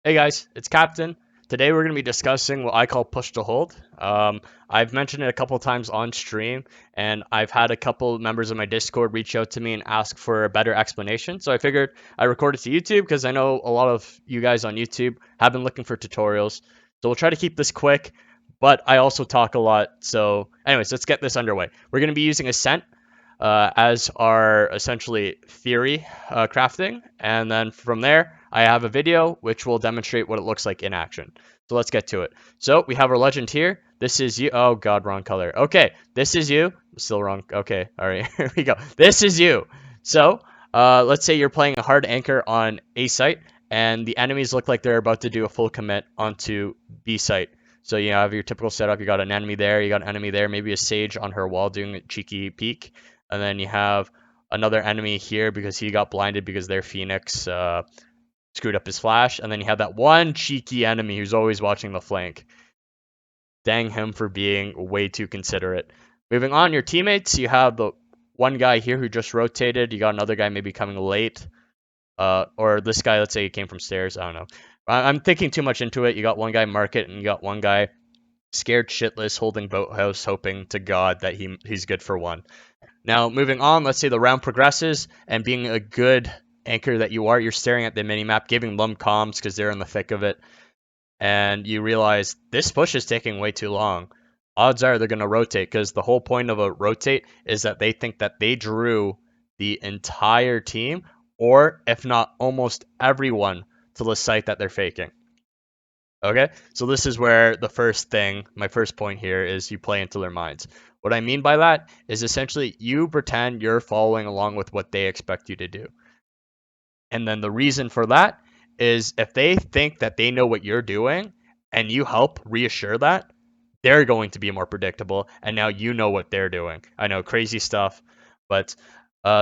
Hey guys, it's Captain. Today we're going to be discussing what I call push to hold. I've mentioned it a couple times on stream, and I've had a couple members of my Discord reach out to me and ask for a better explanation. So I figured I record it to YouTube because I know a lot of you guys on YouTube have been looking for tutorials. So we'll try to keep this quick, but I also talk a lot. So, anyways, let's get this underway. We're going to be using Ascent as our essentially theory crafting. And then from there, I have a video which will demonstrate what it looks like in action. So let's get to it. So we have our legend here. This is you. Oh God, wrong color. Okay, this is you. Still wrong. Okay, all right, here we go. This is you. So let's say you're playing a hard anchor on A site, and the enemies look like they're about to do a full commit onto B site. So you have your typical setup. You got an enemy there. You got an enemy there. Maybe a sage on her wall doing a cheeky peek. And then you have another enemy here because he got blinded because their Phoenix screwed up his flash. And then you have that one cheeky enemy who's always watching the flank. Dang him for being way too considerate. Moving on, your teammates, you have the one guy here who just rotated. You got another guy maybe coming late. Or this guy, let's say he came from stairs. I don't know. I'm thinking too much into it. You got one guy market and you got one guy scared shitless holding boathouse hoping to God that he's good for one. Now, moving on, let's say the round progresses, and being a good anchor that you are, you're staring at the minimap, giving them comms because they're in the thick of it, and you realize this push is taking way too long. Odds are they're going to rotate because the whole point of a rotate is that they think that they drew the entire team, or if not almost everyone, to the site that they're faking. Okay, so this is where my first point here is you play into their minds. What I mean by that is essentially you pretend you're following along with what they expect you to do. And then the reason for that is if they think that they know what you're doing and you help reassure that, they're going to be more predictable. And now you know what they're doing. I know, crazy stuff. But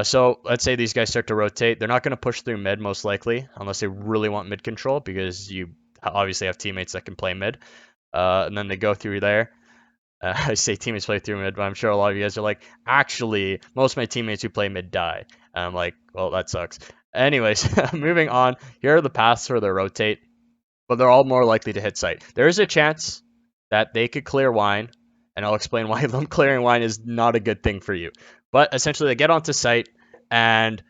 so let's say these guys start to rotate. They're not going to push through mid most likely unless they really want mid control because you obviously have teammates that can play mid. And then they go through there. I say teammates play through mid, but I'm sure a lot of you guys are like, actually, most of my teammates who play mid die. And I'm like, well, that sucks. Anyways, moving on. Here are the paths for the rotate, but they're all more likely to hit site. There is a chance that they could clear wine, and I'll explain why them clearing wine is not a good thing for you. But essentially, they get onto site, and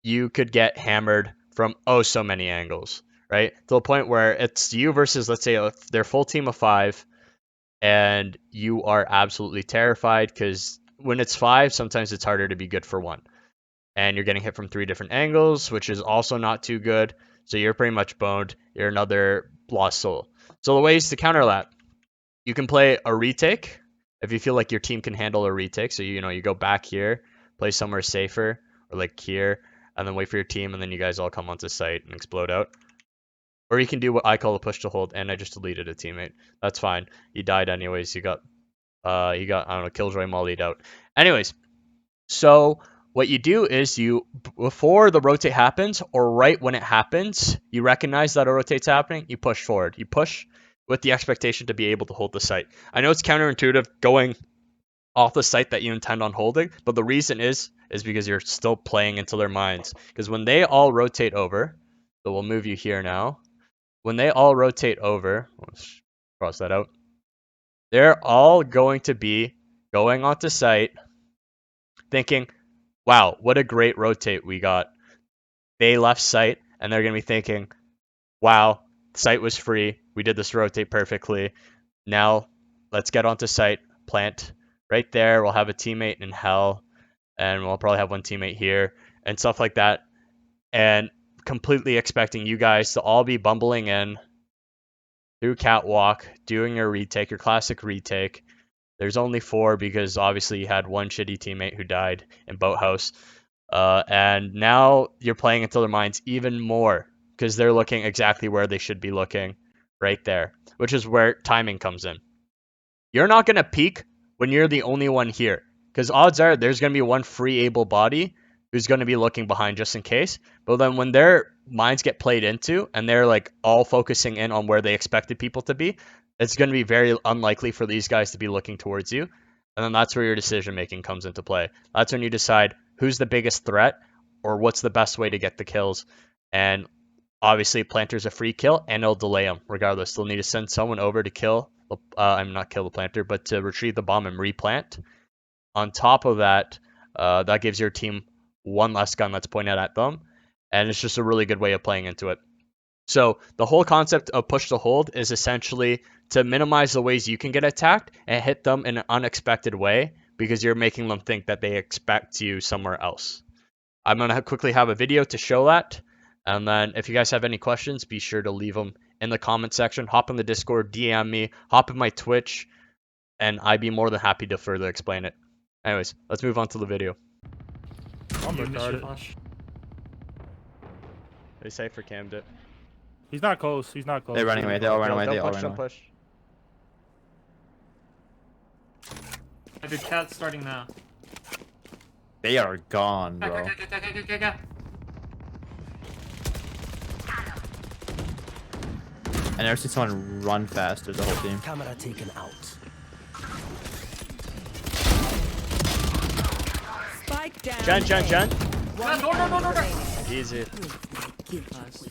you could get hammered from oh so many angles, right? To the point where it's you versus, let's say, their full team of 5, and you are absolutely terrified because when it's 5, sometimes it's harder to be good for 1. And you're getting hit from 3 different angles, which is also not too good. So you're pretty much boned. You're another lost soul. So the ways to counter that, you can play a retake if you feel like your team can handle a retake. So you go back here, play somewhere safer, or like here, and then wait for your team, and then you guys all come onto site and explode out. Or you can do what I call a push to hold, and I just deleted a teammate. That's fine. He died anyways. He got I don't know, Killjoy mollied out. Anyways, so what you do is before the rotate happens or right when it happens, you recognize that a rotate's happening, you push forward. You push with the expectation to be able to hold the site. I know it's counterintuitive going off the site that you intend on holding, but the reason is because you're still playing into their minds. Because when they all rotate over, so we'll move you here now. When they all rotate over, let's cross that out. They're all going to be going onto site thinking, wow, what a great rotate we got. They left site and they're going to be thinking, wow, site was free. We did this rotate perfectly. Now let's get onto site, plant right there. We'll have a teammate in hell and we'll probably have one teammate here and stuff like that. And completely expecting you guys to all be bumbling in through catwalk, doing your retake, your classic retake. There's only 4 because obviously you had one shitty teammate who died in Boathouse. And now you're playing into their minds even more because they're looking exactly where they should be looking right there, which is where timing comes in. You're not going to peek when you're the only one here because odds are there's going to be one free able body who's going to be looking behind just in case. But then when their minds get played into and they're like all focusing in on where they expected people to be, it's going to be very unlikely for these guys to be looking towards you. And then that's where your decision making comes into play. That's when you decide who's the biggest threat or what's the best way to get the kills. And Obviously, planter's a free kill, and it'll delay them regardless. They'll need to send someone over to kill, I'm not kill the planter, but to retrieve the bomb and replant. On top of that, that gives your team one less gun that's pointed at them, and it's just a really good way of playing into it. So the whole concept of push to hold is essentially to minimize the ways you can get attacked and hit them in an unexpected way because you're making them think that they expect you somewhere else. I'm going to quickly have a video to show that. And then if you guys have any questions, be sure to leave them in the comment section. Hop in the Discord, DM me, hop in my Twitch, and I'd be more than happy to further explain it. Anyways, let's move on to the video. I'm retarded. They say for cammed it. He's not close. He's not close. They're running away. They all run away. They all run Don't away. push. I did cat starting now. They are gone, bro. Go. I never seen someone run faster the whole team. Camera taken out. Spike down. Jen. No. Easy. Nice.